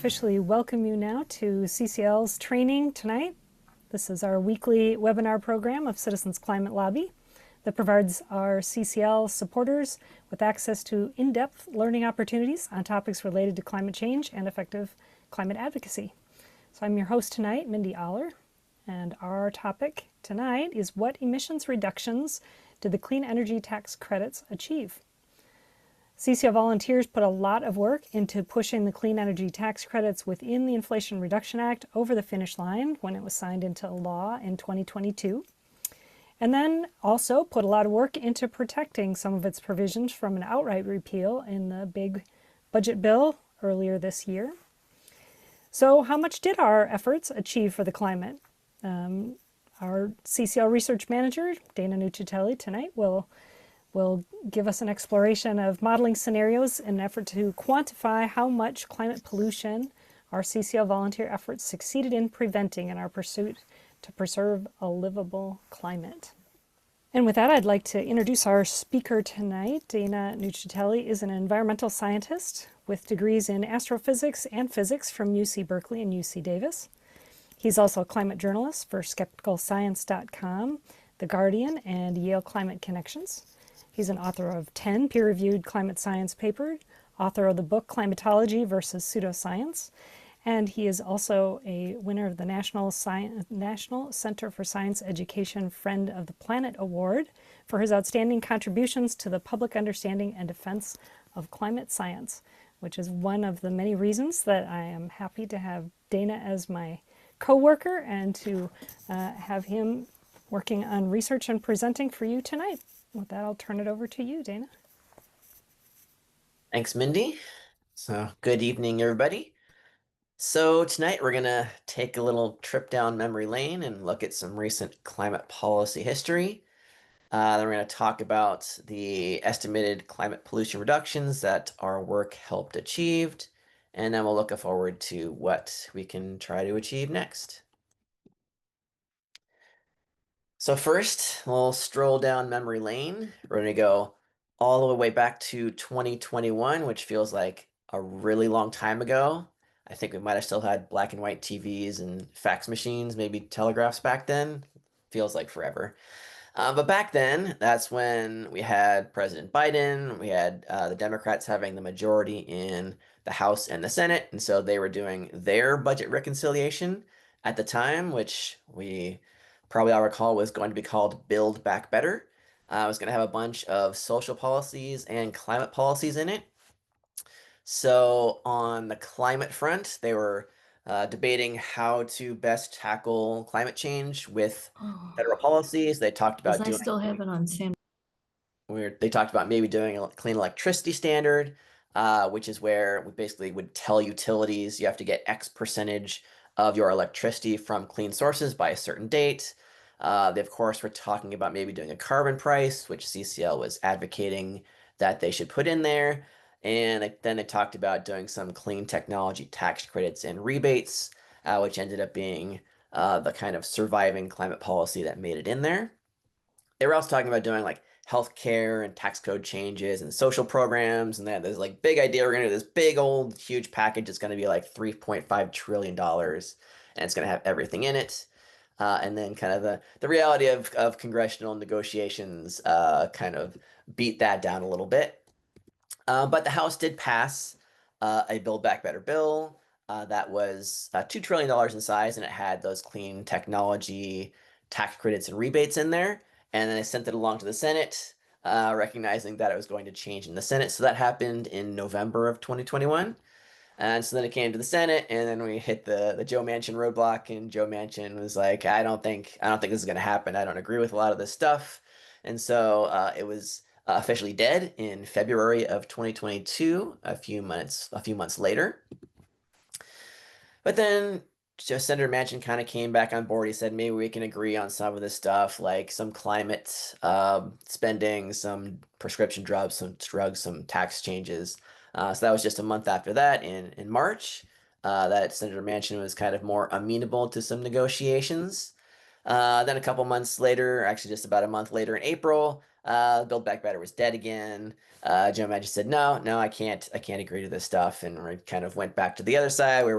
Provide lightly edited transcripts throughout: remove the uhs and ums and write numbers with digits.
officially welcome you now to CCL's training tonight. This is our weekly webinar program of Citizens Climate Lobby that provides our CCL supporters with access to in-depth learning opportunities on topics related to climate change and effective climate advocacy. So I'm your host tonight, Mindy Aller, and our topic tonight is what emissions reductions did the clean energy tax credits achieve? CCL volunteers put a lot of work into pushing the clean energy tax credits within the Inflation Reduction Act over the finish line when it was signed into law in 2022. And then also put a lot of work into protecting some of its provisions from an outright repeal in the big budget bill earlier this year. So how much did our efforts achieve for the climate? Our CCL research manager, Dana Nuccitelli, tonight will give us an exploration of modeling scenarios in an effort to quantify how much climate pollution our CCL volunteer efforts succeeded in preventing in our pursuit to preserve a livable climate. And with that, I'd like to introduce our speaker tonight. Dana Nuccitelli is an environmental scientist with degrees in astrophysics and physics from UC Berkeley and UC Davis. He's also a climate journalist for skepticalscience.com, The Guardian, and Yale Climate Connections. He's an author of 10 peer-reviewed climate science papers, author of the book Climatology versus Pseudoscience, and he is also a winner of the National Center for Science Education Friend of the Planet Award for his outstanding contributions to the public understanding and defense of climate science, which is one of the many reasons that I am happy to have Dana as my co-worker and to have him working on research and presenting for you tonight. With that, I'll turn it over to you, Dana. Thanks, Mindy. So good evening, everybody. So tonight we're going to take a little trip down memory lane and look at some recent climate policy history. Then we're going to talk about the estimated climate pollution reductions that our work helped achieved. And then we'll look forward to what we can try to achieve next. So first, we'll stroll down memory lane. We're going to go all the way back to 2021, which feels like a really long time ago. I think we might have still had black and white TVs and fax machines, maybe telegraphs back then. Feels like forever. But back then, that's when we had President Biden. We had the Democrats having the majority in the House and the Senate. And so they were doing their budget reconciliation at the time, which we probably all recall was going to be called Build Back Better. It was going to have a bunch of social policies and climate policies in it. So on the climate front, they were debating how to best tackle climate change with federal policies. They talked about I still have it on Sam. They talked about maybe doing a clean electricity standard, which is where we basically would tell utilities you have to get X percentage of your electricity from clean sources by a certain date. They, of course, were talking about maybe doing a carbon price, which CCL was advocating that they should put in there. And then they talked about doing some clean technology tax credits and rebates, which ended up being the kind of surviving climate policy that made it in there. They were also talking about doing like healthcare and tax code changes and social programs, and there's like big idea we're gonna do this big old huge package. It's gonna be like $3.5 trillion, and it's gonna have everything in it. And then kind of the reality of congressional negotiations kind of beat that down a little bit. But the House did pass a Build Back Better bill that was $2 trillion in size, and it had those clean technology tax credits and rebates in there. And then they sent it along to the Senate, recognizing that it was going to change in the Senate. So that happened in November of 2021. And so then it came to the Senate, and then we hit the Joe Manchin roadblock, and Joe Manchin was like, I don't think this is going to happen. I don't agree with a lot of this stuff. And so it was officially dead in February of 2022, a few months later. But then just Senator Manchin kind of came back on board. He said maybe we can agree on some of this stuff, like some climate spending, some prescription drugs, some tax changes. So that was just a month after that, in March, that Senator Manchin was kind of more amenable to some negotiations. Then a couple months later, actually just about a month later in April, Build Back Better was dead again. Joe Manchin said, no, I can't agree to this stuff. And we kind of went back to the other side where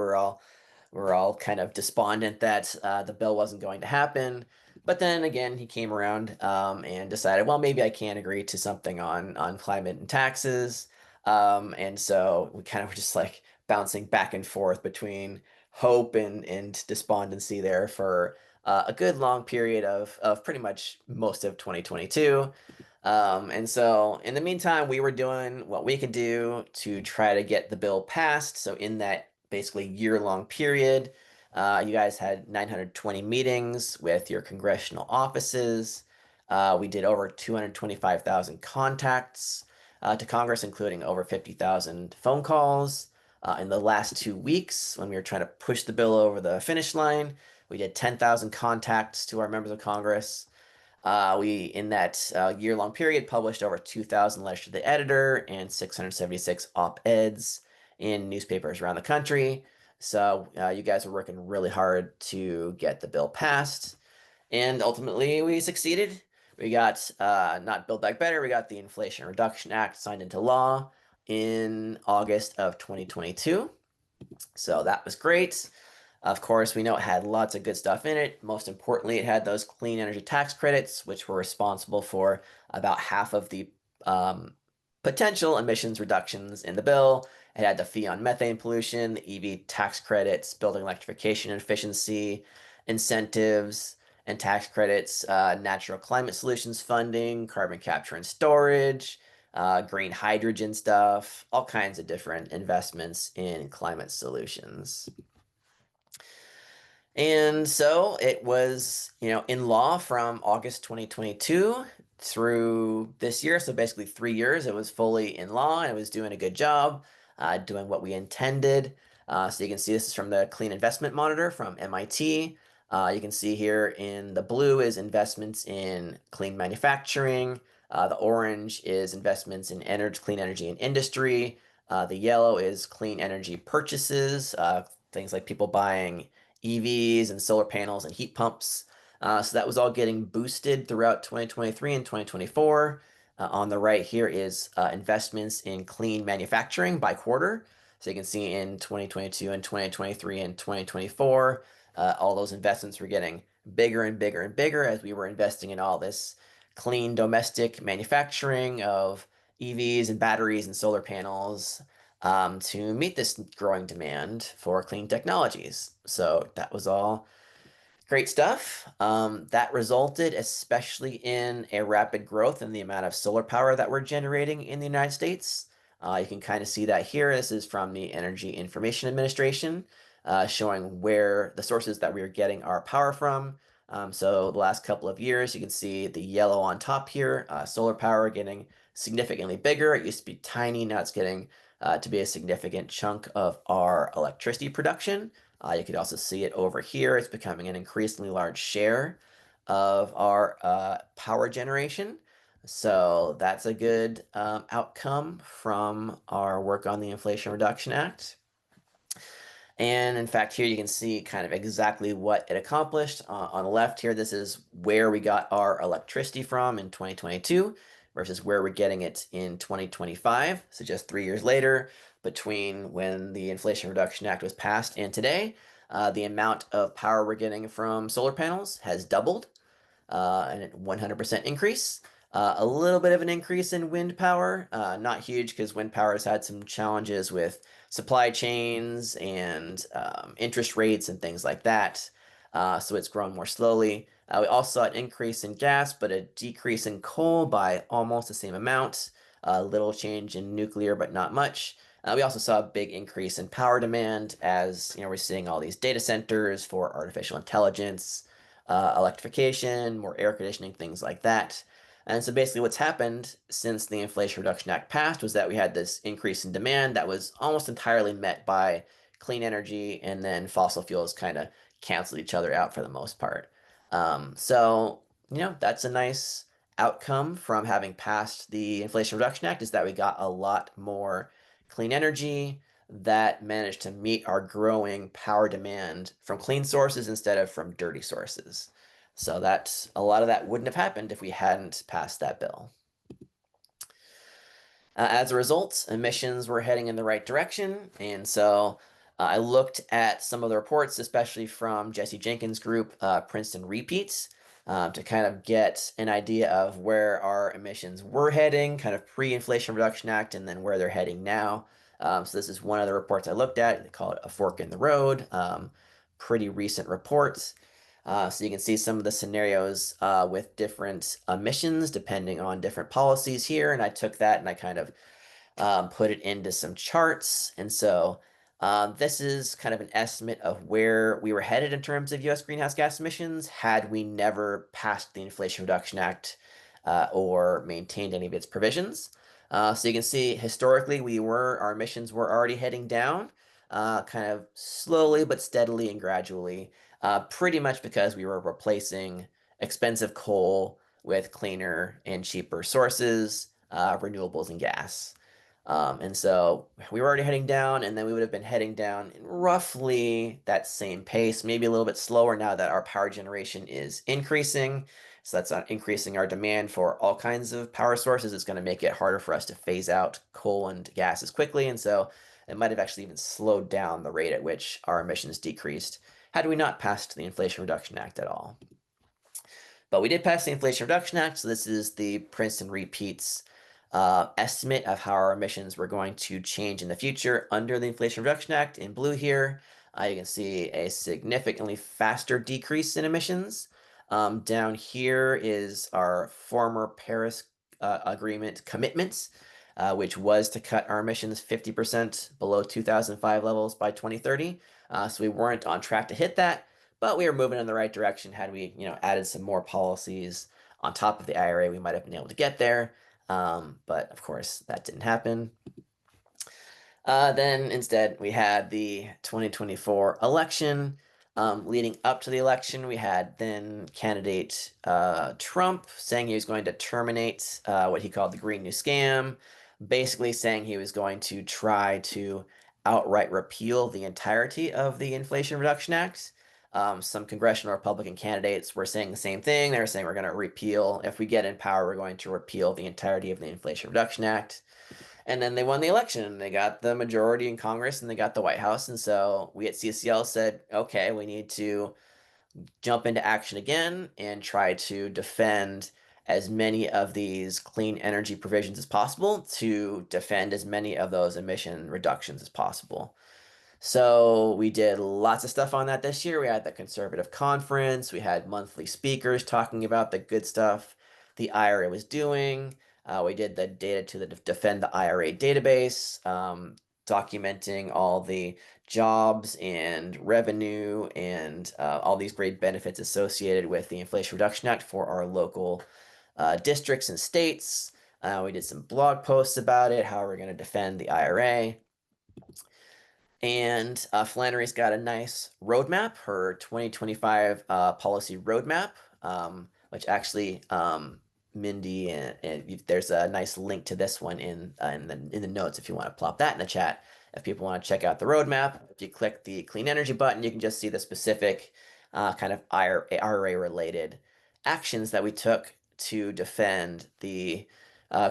we're all kind of despondent that the bill wasn't going to happen. But then again, he came around and decided, well, maybe I can agree to something on climate and taxes. And so we kind of were just like bouncing back and forth between hope and despondency there for a good long period of pretty much most of 2022. And so in the meantime, we were doing what we could do to try to get the bill passed. So in that basically year-long period, you guys had 920 meetings with your congressional offices. We did over 225,000 contacts to Congress, including over 50,000 phone calls. In the last 2 weeks, when we were trying to push the bill over the finish line, we did 10,000 contacts to our members of Congress. We, in that year-long period, published over 2,000 letters to the editor and 676 op-eds in newspapers around the country. So you guys were working really hard to get the bill passed, and ultimately we succeeded. We got not Build Back Better, we got the Inflation Reduction Act signed into law in August of 2022. So that was great. Of course, we know it had lots of good stuff in it. Most importantly, it had those clean energy tax credits, which were responsible for about half of the potential emissions reductions in the bill. It had the fee on methane pollution, the EV tax credits, building electrification and efficiency, incentives and tax credits, natural climate solutions funding, carbon capture and storage, green hydrogen stuff, all kinds of different investments in climate solutions. And so it was, in law from August 2022 through this year. So basically 3 years, it was fully in law and it was doing a good job, doing what we intended. So you can see this is from the Clean Investment Monitor from MIT. You can see here in the blue is investments in clean manufacturing. The orange is investments in clean energy and industry. The yellow is clean energy purchases, things like people buying EVs and solar panels and heat pumps. So that was all getting boosted throughout 2023 and 2024. On the right here is investments in clean manufacturing by quarter. So you can see in 2022 and 2023 and 2024, all those investments were getting bigger and bigger and bigger as we were investing in all this clean domestic manufacturing of EVs and batteries and solar panels to meet this growing demand for clean technologies. So that was all great stuff. That resulted especially in a rapid growth in the amount of solar power that we're generating in the United States. You can kind of see that here. This is from the Energy Information Administration, showing where the sources that we are getting our power from. So the last couple of years, you can see the yellow on top here, solar power getting significantly bigger. It used to be tiny, now it's getting to be a significant chunk of our electricity production. You could also see it over here. It's becoming an increasingly large share of our power generation. So that's a good outcome from our work on the Inflation Reduction Act. And in fact, here you can see kind of exactly what it accomplished. On the left here, this is where we got our electricity from in 2022 versus where we're getting it in 2025. So just 3 years later, between when the Inflation Reduction Act was passed and today, the amount of power we're getting from solar panels has doubled, and a 100% increase. A little bit of an increase in wind power, not huge because wind power has had some challenges with supply chains and interest rates and things like that. So it's grown more slowly. We also saw an increase in gas, but a decrease in coal by almost the same amount. A little change in nuclear, but not much. We also saw a big increase in power demand as we're seeing all these data centers for artificial intelligence, electrification, more air conditioning, things like that. And so basically what's happened since the Inflation Reduction Act passed was that we had this increase in demand that was almost entirely met by clean energy, and then fossil fuels kind of canceled each other out for the most part. So, that's a nice outcome from having passed the Inflation Reduction Act, is that we got a lot more clean energy that managed to meet our growing power demand from clean sources instead of from dirty sources. So that a lot of that wouldn't have happened if we hadn't passed that bill. As a result, emissions were heading in the right direction, and so I looked at some of the reports, especially from Jesse Jenkins' group, Princeton Repeats, to kind of get an idea of where our emissions were heading, kind of pre-Inflation Reduction Act, and then where they're heading now. So this is one of the reports I looked at. They call it a fork in the road. Pretty recent reports. So you can see some of the scenarios with different emissions depending on different policies here. And I took that and I kind of put it into some charts. And so this is kind of an estimate of where we were headed in terms of US greenhouse gas emissions had we never passed the Inflation Reduction Act or maintained any of its provisions. So you can see historically our emissions were already heading down, kind of slowly but steadily and gradually, pretty much because we were replacing expensive coal with cleaner and cheaper sources, renewables and gas. And so we were already heading down, and then we would have been heading down in roughly that same pace, maybe a little bit slower now that our power generation is increasing. So that's increasing our demand for all kinds of power sources. It's going to make it harder for us to phase out coal and gas as quickly. And so it might have actually even slowed down the rate at which our emissions decreased had we not passed the Inflation Reduction Act at all. But we did pass the Inflation Reduction Act, so this is the Princeton Repeats estimate of how our emissions were going to change in the future under the Inflation Reduction Act. In blue here, you can see a significantly faster decrease in emissions. Down here is our former Paris Agreement commitments, which was to cut our emissions 50% below 2005 levels by 2030. So we weren't on track to hit that, but we were moving in the right direction. Had we, added some more policies on top of the IRA, we might have been able to get there. But of course, that didn't happen. Then instead, we had the 2024 election. Leading up to the election, we had then candidate Trump saying he was going to terminate what he called the Green New Scam, basically saying he was going to try to outright repeal the entirety of the Inflation Reduction Act. Some congressional Republican candidates were saying the same thing. They were saying we're going to repeal, if we get in power, we're going to repeal the entirety of the Inflation Reduction Act. And then they won the election. They got the majority in Congress and they got the White House. And so we at CCL said, okay, we need to jump into action again and try to defend as many of these clean energy provisions as possible to defend as many of those emission reductions as possible. So we did lots of stuff on that this year. We had the conservative conference. We had monthly speakers talking about the good stuff the IRA was doing. We did the data to defend the IRA database, documenting all the jobs and revenue and all these great benefits associated with the Inflation Reduction Act for our local districts and states. We did some blog posts about it, how we're going to defend the IRA. And Flannery's got a nice roadmap, her 2025 policy roadmap, which actually Mindy and there's a nice link to this one in the notes if you want to plop that in the chat. If people want to check out the roadmap, if you click the clean energy button, you can just see the specific kind of IRA related actions that we took to defend the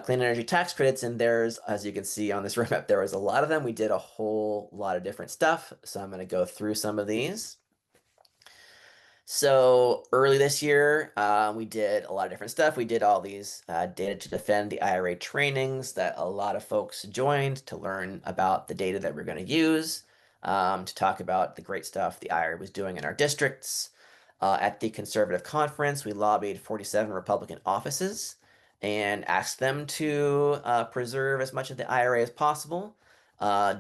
clean energy tax credits, and there's, as you can see on this roadmap, there was a lot of them. We did a whole lot of different stuff, so I'm going to go through some of these. So early this year, we did a lot of different stuff. We did all these data to defend the IRA trainings that a lot of folks joined to learn about the data that we're going to use, to talk about the great stuff the IRA was doing in our districts. At the conservative conference, we lobbied 47 Republican offices and asked them to preserve as much of the IRA as possible.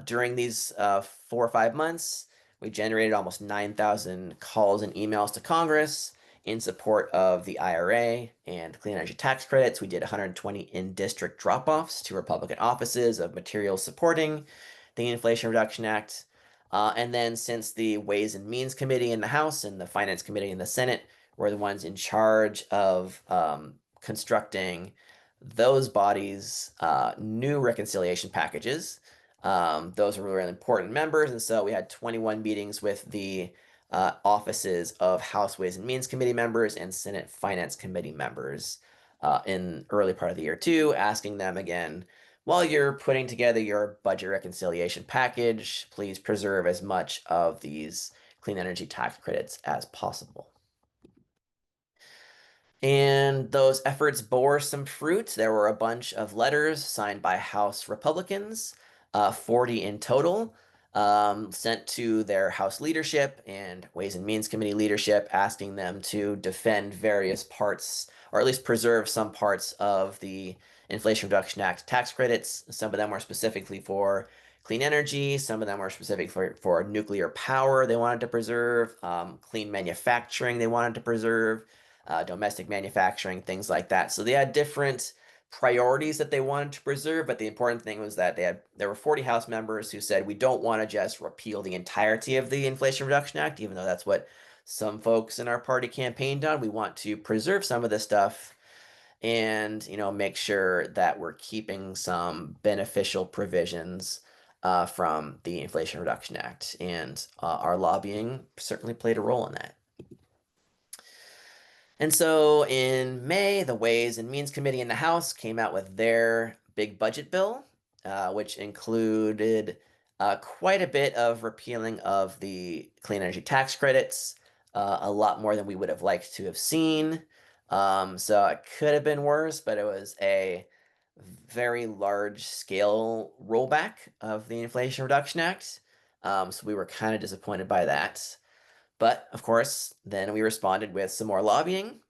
During these 4 or 5 months, we generated almost 9,000 calls and emails to Congress in support of the IRA and clean energy tax credits. We did 120 in-district drop-offs to Republican offices of materials supporting the Inflation Reduction Act. And then since the Ways and Means Committee in the House and the Finance Committee in the Senate were the ones in charge of constructing those bodies' new reconciliation packages, those were really important members. And so we had 21 meetings with the offices of House Ways and Means Committee members and Senate Finance Committee members in early part of the year too, asking them again, while you're putting together your budget reconciliation package, please preserve as much of these clean energy tax credits as possible. And those efforts bore some fruit. There were a bunch of letters signed by House Republicans, 40 in total, sent to their House leadership and Ways and Means Committee leadership, asking them to defend various parts, or at least preserve some parts of the Inflation Reduction Act tax credits. Some of them were specifically for clean energy. Some of them were specific for nuclear power they wanted to preserve, clean manufacturing they wanted to preserve, domestic manufacturing, things like that. So they had different priorities that they wanted to preserve, but the important thing was that there were 40 House members who said we don't want to just repeal the entirety of the Inflation Reduction Act, even though that's what some folks in our party campaigned on. We want to preserve some of this stuff and make sure that we're keeping some beneficial provisions from the Inflation Reduction Act, and our lobbying certainly played a role in that. And so in May, the Ways and Means Committee in the House came out with their big budget bill, which included quite a bit of repealing of the clean energy tax credits, a lot more than we would have liked to have seen. So it could have been worse, but it was a very large scale rollback of the Inflation Reduction Act. So we were kind of disappointed by that. But of course, then we responded with some more lobbying.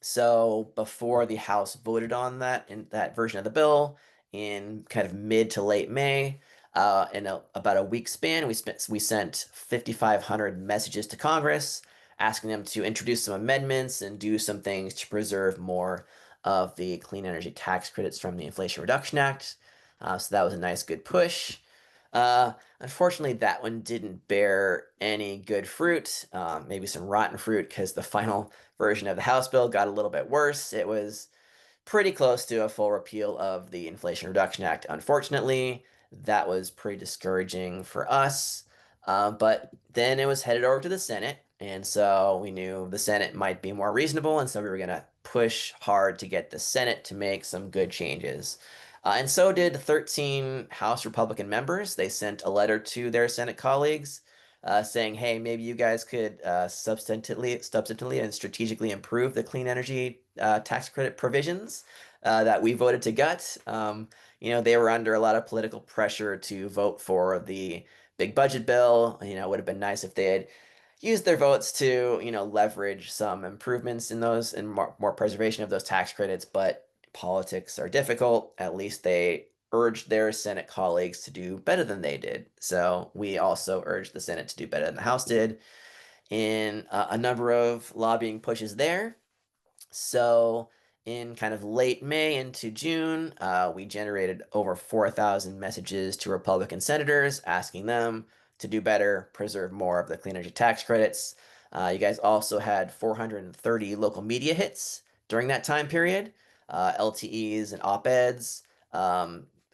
So before the House voted on that version of the bill in kind of mid to late May, about a week span, we sent 5,500 messages to Congress asking them to introduce some amendments and do some things to preserve more of the clean energy tax credits from the Inflation Reduction Act. So that was a nice, good push. Unfortunately, that one didn't bear any good fruit, maybe some rotten fruit, because the final version of the House bill got a little bit worse. It was pretty close to a full repeal of the Inflation Reduction Act. Unfortunately, that was pretty discouraging for us. But then it was headed over to the Senate, and so we knew the Senate might be more reasonable, and so we were going to push hard to get the Senate to make some good changes. And so did 13 House Republican members. They sent a letter to their Senate colleagues saying, hey, maybe you guys could substantively and strategically improve the clean energy tax credit provisions that we voted to gut. They were under a lot of political pressure to vote for the big budget bill. It would have been nice if they had used their votes to, leverage some improvements in those and more preservation of those tax credits, but politics are difficult. At least they urged their Senate colleagues to do better than they did. So we also urged the Senate to do better than the House did in a number of lobbying pushes there. So in kind of late May into June, we generated over 4,000 messages to Republican senators asking them to do better, preserve more of the clean energy tax credits. You guys also had 430 local media hits during that time period, LTEs and op-eds.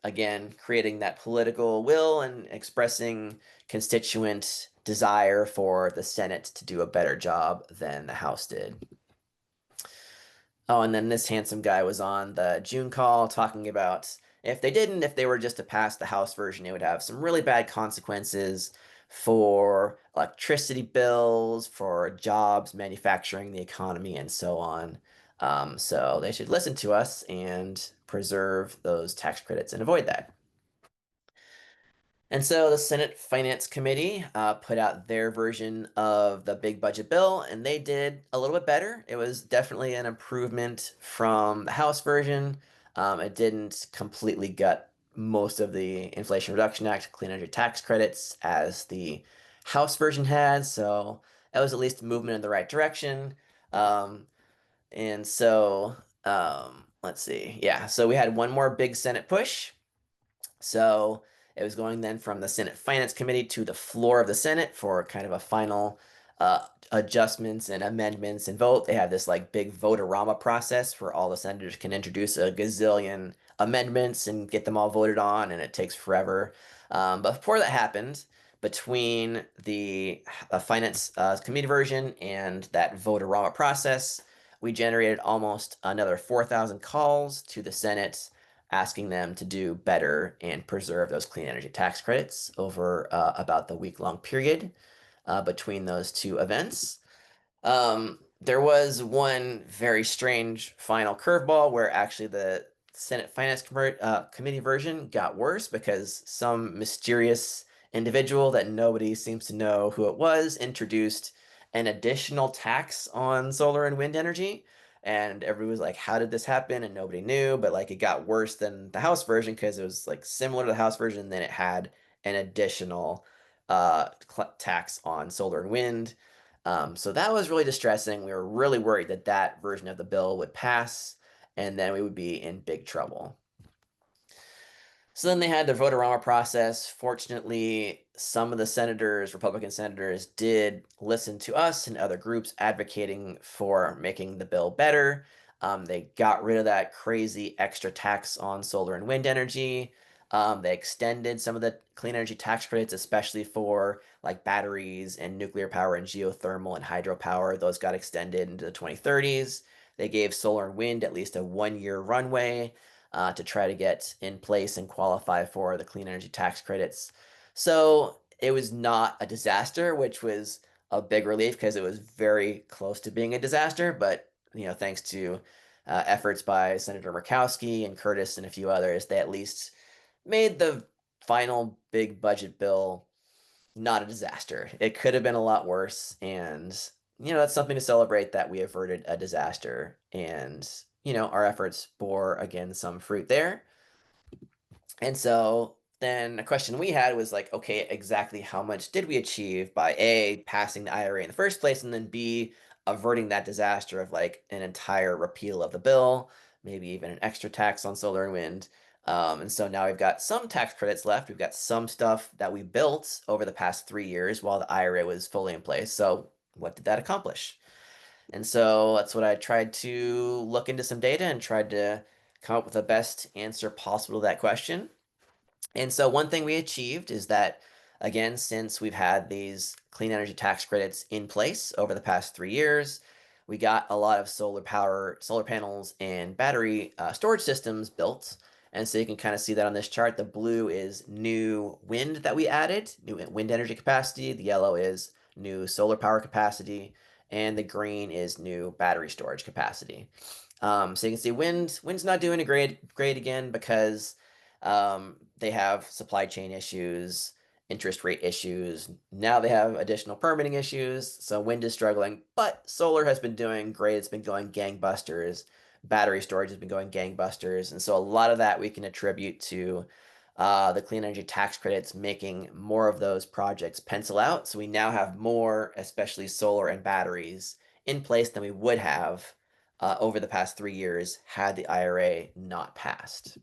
Again, creating that political will and expressing constituent desire for the Senate to do a better job than the House did. Oh, and then this handsome guy was on the June call talking about if they were just to pass the House version, it would have some really bad consequences for electricity bills, for jobs, manufacturing, the economy, and so on. So they should listen to us and preserve those tax credits and avoid that. And so the Senate Finance Committee put out their version of the big budget bill, and they did a little bit better. It was definitely an improvement from the House version. It didn't completely gut most of the Inflation Reduction Act clean energy tax credits as the House version had, so that was at least a movement in the right direction. And so let's see. Yeah, so we had one more big Senate push. So it was going then from the Senate Finance Committee to the floor of the Senate for kind of a final adjustments and amendments and vote. They have this like big vote-a-rama process where all the senators can introduce a gazillion amendments and get them all voted on, and it takes forever. But before that happened, between the Finance Committee version and that vote-a-rama process, we generated almost another 4,000 calls to the Senate asking them to do better and preserve those clean energy tax credits over about the week-long period between those two events. There was one very strange final curveball where actually the Senate Finance Committee version got worse because some mysterious individual that nobody seems to know who it was introduced an additional tax on solar and wind energy. And everybody was like, how did this happen? And nobody knew, but like it got worse than the House version because it was like similar to the House version, then it had an additional tax on solar and wind. So that was really distressing. We were really worried that that version of the bill would pass, and then we would be in big trouble. So then they had the vote-a-rama process. Fortunately, some of the senators, Republican senators, did listen to us and other groups advocating for making the bill better. They got rid of that crazy extra tax on solar and wind energy. They extended some of the clean energy tax credits, especially for like batteries and nuclear power and geothermal and hydropower. Those got extended into the 2030s. They gave solar and wind at least a 1 year runway to try to get in place and qualify for the clean energy tax credits. So it was not a disaster, which was a big relief because it was very close to being a disaster. But thanks to efforts by Senator Murkowski and Curtis and a few others, they at least made the final big budget bill not a disaster. It could have been a lot worse, and that's something to celebrate that we averted a disaster, and our efforts bore again some fruit there. And so then a question we had was like, okay, exactly how much did we achieve by A, passing the IRA in the first place, and then B, averting that disaster of like an entire repeal of the bill, maybe even an extra tax on solar and wind. And so now we've got some tax credits left. We've got some stuff that we built over the past 3 years while the IRA was fully in place. So what did that accomplish? And so that's what I tried to look into some data and tried to come up with the best answer possible to that question. And so one thing we achieved is that, again, since we've had these clean energy tax credits in place over the past 3 years, we got a lot of solar power, solar panels, and battery storage systems built. And so you can kind of see that on this chart. The blue is new wind that we added, new wind energy capacity. The yellow is new solar power capacity. And the green is new battery storage capacity. So you can see wind's not doing a great again because they have supply chain issues, interest rate issues. Now they have additional permitting issues. So wind is struggling, but solar has been doing great. It's been going gangbusters. Battery storage has been going gangbusters. And so a lot of that we can attribute to the clean energy tax credits making more of those projects pencil out. So we now have more, especially solar and batteries, in place than we would have over the past 3 years had the IRA not passed.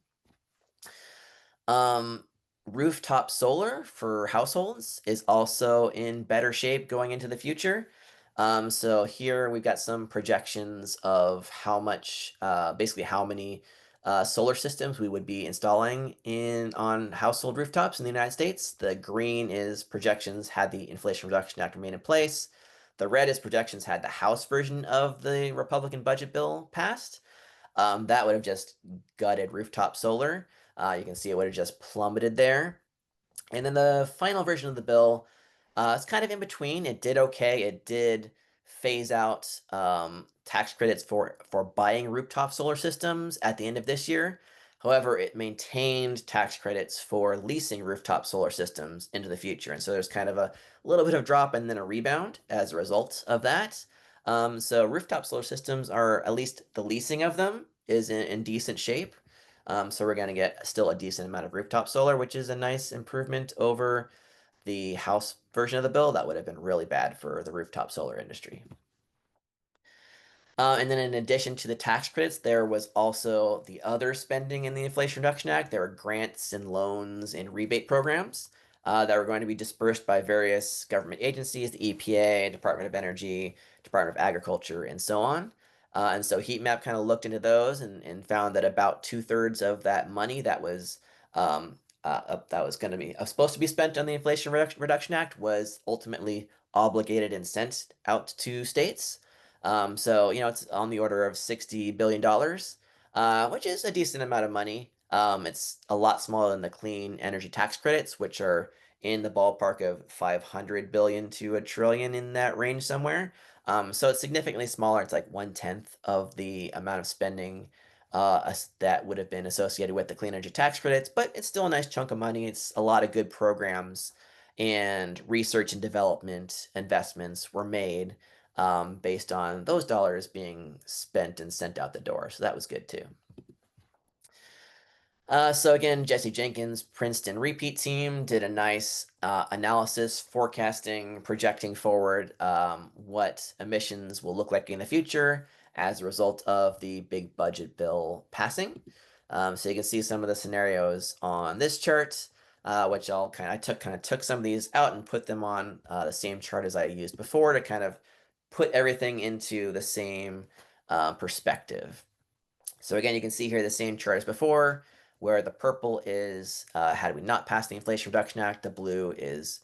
Um, Rooftop solar for households is also in better shape going into the future. So here we've got some projections of how much, basically how many solar systems we would be installing on household rooftops in the United States. The green is projections had the Inflation Reduction Act remain in place. The red is projections had the House version of the Republican budget bill passed. That would have just gutted rooftop solar. You can see it would have just plummeted there. And then the final version of the bill, it's kind of in between. It did okay. It did phase out tax credits for buying rooftop solar systems at the end of this year. However, it maintained tax credits for leasing rooftop solar systems into the future. And so there's kind of a little bit of drop and then a rebound as a result of that. So rooftop solar systems are, at least the leasing of them is in decent shape. So we're going to get still a decent amount of rooftop solar, which is a nice improvement over the House version of the bill. That would have been really bad for the rooftop solar industry. And then in addition to the tax credits, there was also the other spending in the Inflation Reduction Act. There were grants and loans and rebate programs that were going to be dispersed by various government agencies, the EPA, Department of Energy, Department of Agriculture, and so on. And so Heat Map kind of looked into those and found that about 2/3 of that money that was going to be supposed to be spent on the Inflation Reduction Act was ultimately obligated and sent out to states. So it's on the order of $60 billion, which is a decent amount of money. It's a lot smaller than the clean energy tax credits, which are in the ballpark of 500 billion to a trillion in that range somewhere. So it's significantly smaller. It's like 1/10 of the amount of spending that would have been associated with the clean energy tax credits, but it's still a nice chunk of money. It's a lot of good programs and research and development investments were made based on those dollars being spent and sent out the door. So that was good too. So again, Jesse Jenkins, Princeton repeat team did a nice analysis, forecasting, projecting forward what emissions will look like in the future as a result of the big budget bill passing. So you can see some of the scenarios on this chart, which I took some of these out and put them on the same chart as I used before to kind of put everything into the same perspective. So again, you can see here the same chart as before, where the purple is had we not passed the Inflation Reduction Act, the blue is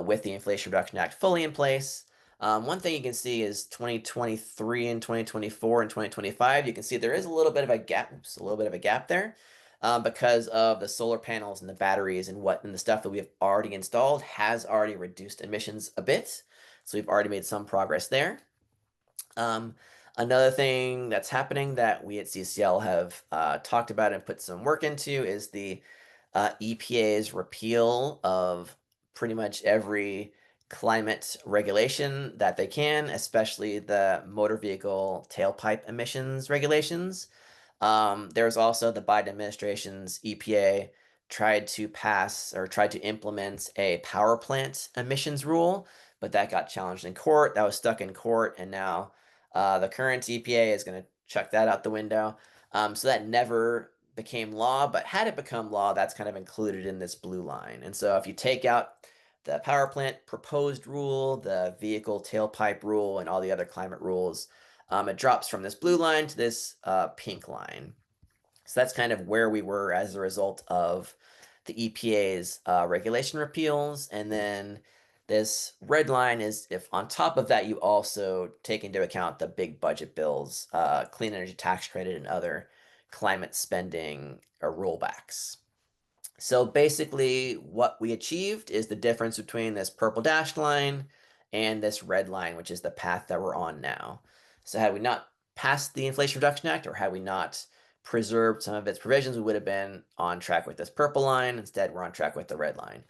with the Inflation Reduction Act fully in place. One thing you can see is 2023 and 2024 and 2025. You can see there is a little bit of a gap, there, because of the solar panels and the batteries and the stuff that we have already installed has already reduced emissions a bit. So we've already made some progress there. Um, Another thing that's happening that we at CCL have talked about and put some work into is the EPA's repeal of pretty much every climate regulation that they can, especially the motor vehicle tailpipe emissions regulations. There's also the Biden administration's EPA tried to implement a power plant emissions rule, but that got challenged in court. That was stuck in court, and now the current EPA is going to chuck that out the window. So that never became law, but had it become law, that's kind of included in this blue line. And so if you take out the power plant proposed rule, the vehicle tailpipe rule, and all the other climate rules, it drops from this blue line to this pink line. So that's kind of where we were as a result of the EPA's regulation repeals. And then this red line is if on top of that, you also take into account the big budget bills, clean energy tax credit, and other climate spending or rollbacks. So basically, what we achieved is the difference between this purple dashed line and this red line, which is the path that we're on now. So had we not passed the Inflation Reduction Act, or had we not preserved some of its provisions, we would have been on track with this purple line. Instead, we're on track with the red line.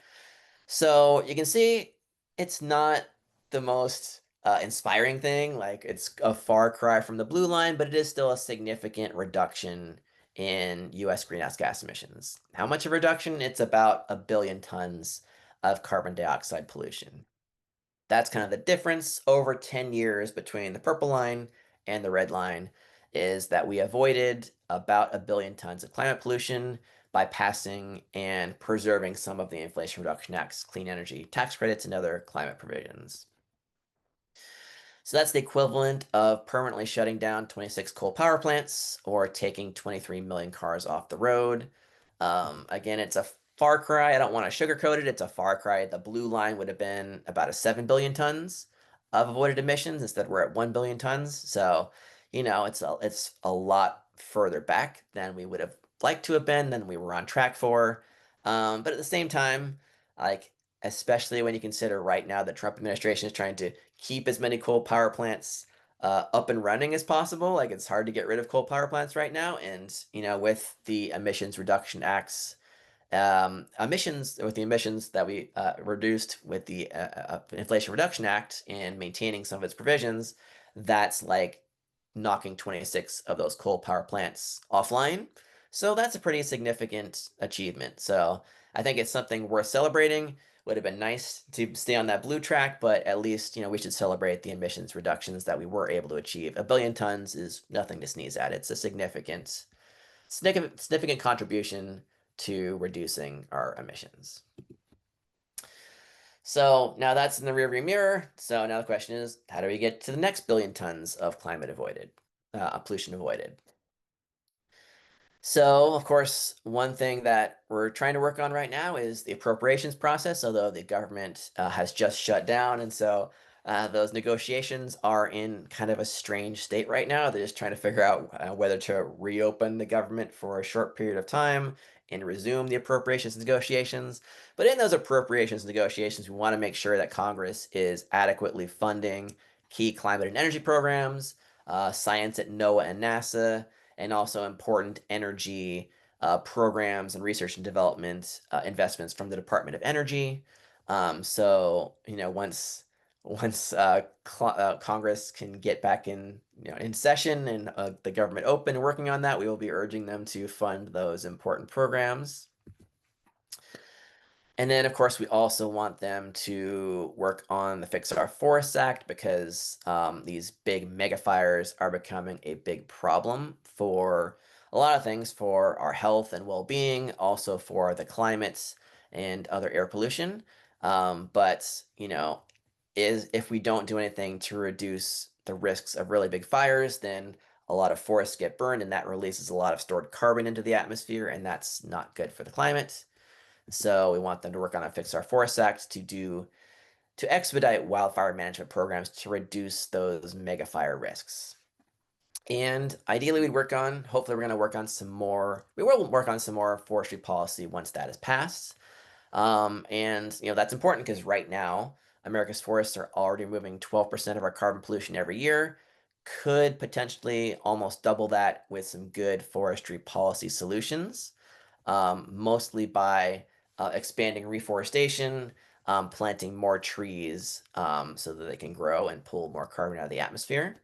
So you can see it's not the most inspiring thing. Like it's a far cry from the blue line, but it is still a significant reduction in US greenhouse gas emissions. How much of a reduction? It's about 1 billion tons of carbon dioxide pollution. That's kind of the difference over 10 years between the purple line and the red line is that we avoided about 1 billion tons of climate pollution by passing and preserving some of the Inflation Reduction Act's clean energy tax credits and other climate provisions. So that's the equivalent of permanently shutting down 26 coal power plants or taking 23 million cars off the road. Again, it's a far cry. I don't want to sugarcoat it. It's a far cry. The blue line would have been about 7 billion tons of avoided emissions. Instead, we're at 1 billion tons. So, it's a lot further back than we would have liked to have been, than we were on track for. But at the same time, like especially when you consider right now the Trump administration is trying to keep as many coal power plants up and running as possible. Like it's hard to get rid of coal power plants right now, and with the emissions reduction acts, emissions that we reduced with the Inflation Reduction Act and maintaining some of its provisions, that's like knocking 26 of those coal power plants offline. So that's a pretty significant achievement. So I think it's something worth celebrating. Would have been nice to stay on that blue track, but at least, we should celebrate the emissions reductions that we were able to achieve. 1 billion tons is nothing to sneeze at. It's a significant contribution to reducing our emissions. So now that's in the rearview mirror. So now the question is, how do we get to the next 1 billion tons of pollution avoided? So, of course, one thing that we're trying to work on right now is the appropriations process, although the government has just shut down. And so Those negotiations are in kind of a strange state right now. They're just trying to figure out whether to reopen the government for a short period of time and resume the appropriations negotiations. But in those appropriations negotiations, we want to make sure that Congress is adequately funding key climate and energy programs, science at NOAA and NASA, and also important energy programs and research and development investments from the Department of Energy. So, once Congress can get back in session and the government open working on that, we will be urging them to fund those important programs. And then, of course, we also want them to work on the Fix Our Forests Act because these big mega fires are becoming a big problem for a lot of things, for our health and well-being, also for the climate and other air pollution. But if we don't do anything to reduce the risks of really big fires, then a lot of forests get burned, and that releases a lot of stored carbon into the atmosphere, and that's not good for the climate. So we want them to work on a Fix Our Forests Act to expedite wildfire management programs to reduce those mega fire risks. And ideally, hopefully, we're going to work on some more. We will work on some more forestry policy once that is passed. And that's important because right now, America's forests are already removing 12% of our carbon pollution every year. Could potentially almost double that with some good forestry policy solutions, mostly by expanding reforestation, planting more trees so that they can grow and pull more carbon out of the atmosphere.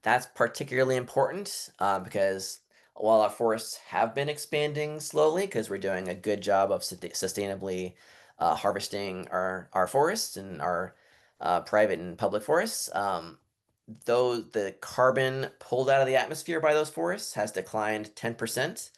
That's particularly important because while our forests have been expanding slowly, because we're doing a good job of sustainably harvesting our forests and our private and public forests, though the carbon pulled out of the atmosphere by those forests has declined 10%,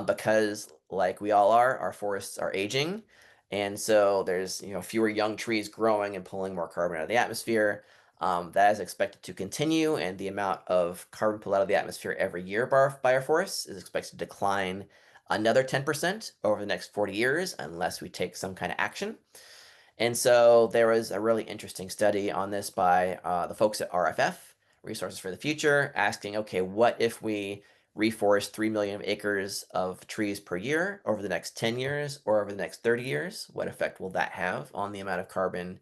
because like we all are, our forests are aging. And so there's fewer young trees growing and pulling more carbon out of the atmosphere. That is expected to continue, and the amount of carbon pulled out of the atmosphere every year by our forests is expected to decline another 10% over the next 40 years unless we take some kind of action. And so there was a really interesting study on this by the folks at RFF, Resources for the Future, asking, okay, what if we reforest 3 million acres of trees per year over the next 10 years or over the next 30 years? What effect will that have on the amount of carbon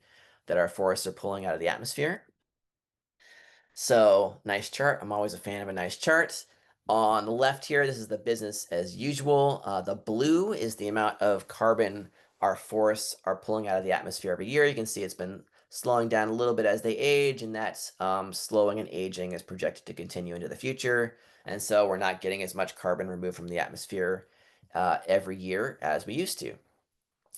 that our forests are pulling out of the atmosphere? So, nice chart. I'm always a fan of a nice chart. On the left here, this is the business as usual. The blue is the amount of carbon our forests are pulling out of the atmosphere every year. You can see it's been slowing down a little bit as they age, and that slowing and aging is projected to continue into the future. And so we're not getting as much carbon removed from the atmosphere every year as we used to.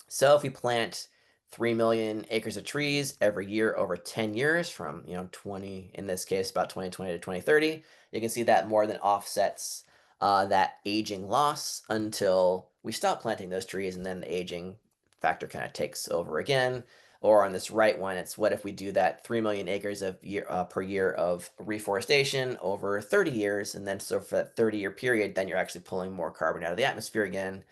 So if we plant 3 million acres of trees every year over 10 years from, 20, in this case, about 2020 to 2030, you can see that more than offsets that aging loss until we stop planting those trees, and then the aging factor kind of takes over again. Or on this right one, it's what if we do that 3 million acres per year of reforestation over 30 years, and then so for that 30-year period, then you're actually pulling more carbon out of the atmosphere again.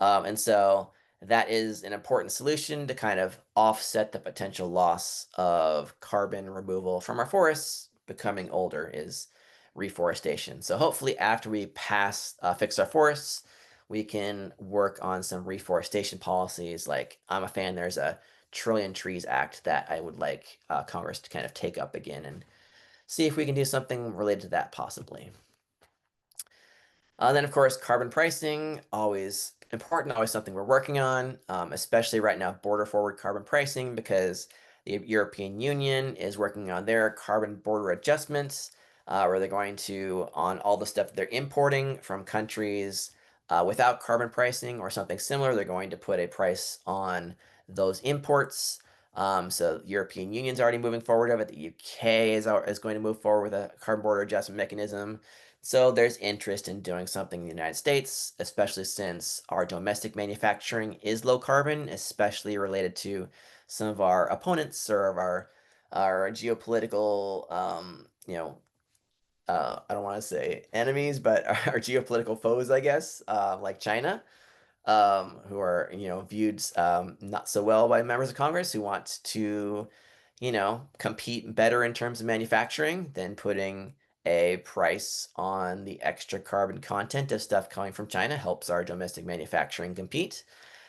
And so that is an important solution to kind of offset the potential loss of carbon removal from our forests becoming older is reforestation. So hopefully after we fix our forests, we can work on some reforestation policies. Like I'm a fan, there's a Trillion Trees Act that I would like Congress to kind of take up again and see if we can do something related to that possibly. Then, of course, carbon pricing, always important, always something we're working on, especially right now, border forward carbon pricing, because the European Union is working on their carbon border adjustments, where they're going to, on all the stuff they're importing from countries without carbon pricing or something similar, they're going to put a price on those imports. So the European Union's already moving forward of it. The UK is going to move forward with a carbon border adjustment mechanism. So there's interest in doing something in the United States, especially since our domestic manufacturing is low carbon, especially related to some of our opponents or of our geopolitical, I don't want to say enemies, but our geopolitical foes, I guess, like China, who are viewed not so well by members of Congress who want to compete better in terms of manufacturing, then putting a price on the extra carbon content of stuff coming from China helps our domestic manufacturing compete.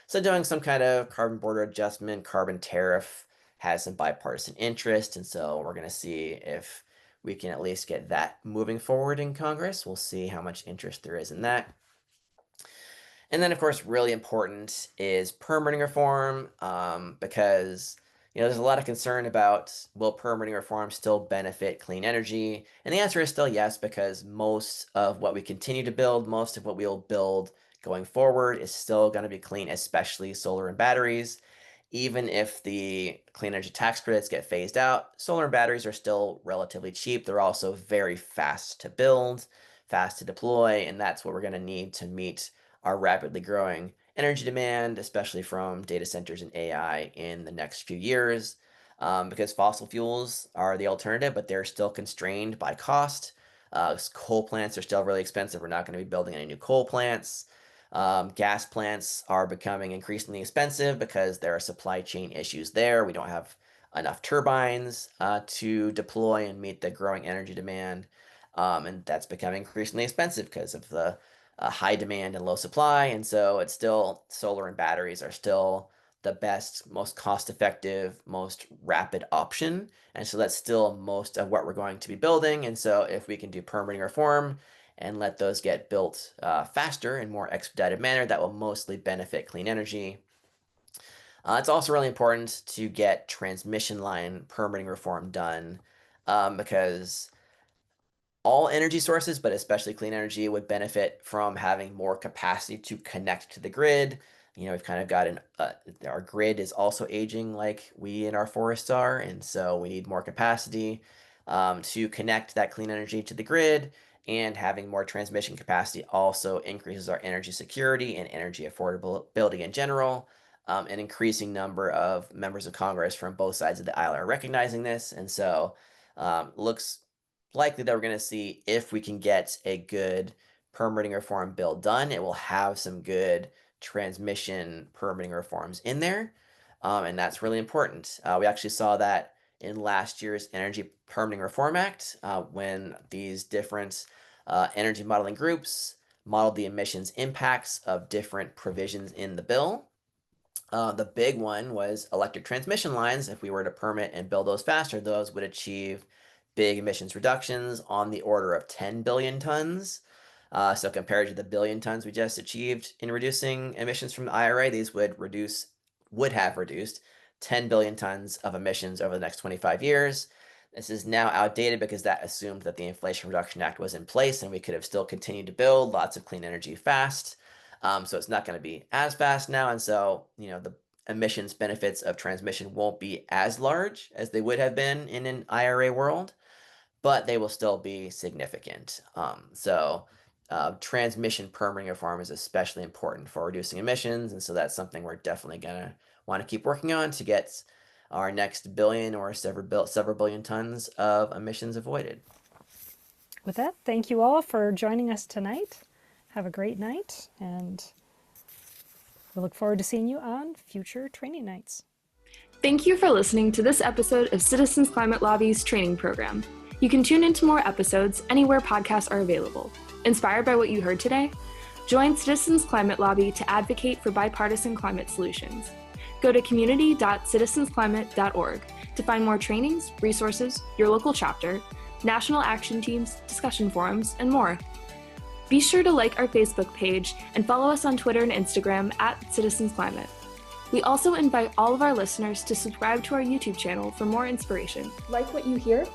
So doing some kind of carbon border adjustment, carbon tariff has some bipartisan interest, and so we're going to see if we can at least get that moving forward in Congress. We'll see how much interest there is in that. And then, of course, really important is permitting reform, because there's a lot of concern about, will permitting reform still benefit clean energy? And the answer is still yes, because most of what we continue to build, most of what we'll build going forward is still going to be clean, especially solar and batteries. Even if the clean energy tax credits get phased out, solar and batteries are still relatively cheap. They're also very fast to build, fast to deploy, and that's what we're going to need to meet our rapidly growing energy demand, especially from data centers and AI in the next few years, because fossil fuels are the alternative, but they're still constrained by cost. Coal plants are still really expensive. We're not going to be building any new coal plants. Gas plants are becoming increasingly expensive because there are supply chain issues there. We don't have enough turbines to deploy and meet the growing energy demand. And that's becoming increasingly expensive because of the high demand and low supply. And so it's still, solar and batteries are still the best, most cost-effective, most rapid option. And so that's still most of what we're going to be building. And so if we can do permitting reform and let those get built faster and more expedited manner, that will mostly benefit clean energy. It's also really important to get transmission line permitting reform done, because all energy sources, but especially clean energy, would benefit from having more capacity to connect to the grid. We've kind of got our grid is also aging like we in our forests are, and so we need more capacity to connect that clean energy to the grid. And having more transmission capacity also increases our energy security and energy affordability in general. An increasing number of members of Congress from both sides of the aisle are recognizing this, and so looks likely that we're going to see, if we can get a good permitting reform bill done, it will have some good transmission permitting reforms in there. And that's really important. We actually saw that in last year's Energy Permitting Reform Act, when these different energy modeling groups modeled the emissions impacts of different provisions in the bill. The big one was electric transmission lines. If we were to permit and build those faster, those would achieve big emissions reductions on the order of 10 billion tons. So compared to the billion tons we just achieved in reducing emissions from the IRA, these would have reduced 10 billion tons of emissions over the next 25 years. This is now outdated because that assumed that the Inflation Reduction Act was in place and we could have still continued to build lots of clean energy fast. So it's not going to be as fast now. And so, the emissions benefits of transmission won't be as large as they would have been in an IRA world, but they will still be significant. Transmission permitting reform is especially important for reducing emissions, and so that's something we're definitely gonna want to keep working on to get our next billion or several billion tons of emissions avoided. With that, thank you all for joining us tonight. Have a great night, and we look forward to seeing you on future training nights. Thank you for listening to this episode of Citizens Climate Lobby's training program. You can tune into more episodes anywhere podcasts are available. Inspired by what you heard today? Join Citizens Climate Lobby to advocate for bipartisan climate solutions. Go to community.citizensclimate.org to find more trainings, resources, your local chapter, national action teams, discussion forums, and more. Be sure to like our Facebook page and follow us on Twitter and Instagram @CitizensClimate. We also invite all of our listeners to subscribe to our YouTube channel for more inspiration. Like what you hear?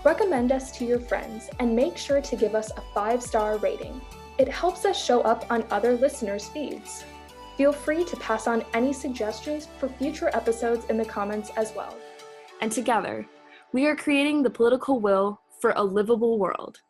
Recommend us to your friends and make sure to give us a 5-star rating. It helps us show up on other listeners' feeds. Feel free to pass on any suggestions for future episodes in the comments as well. And together, we are creating the political will for a livable world.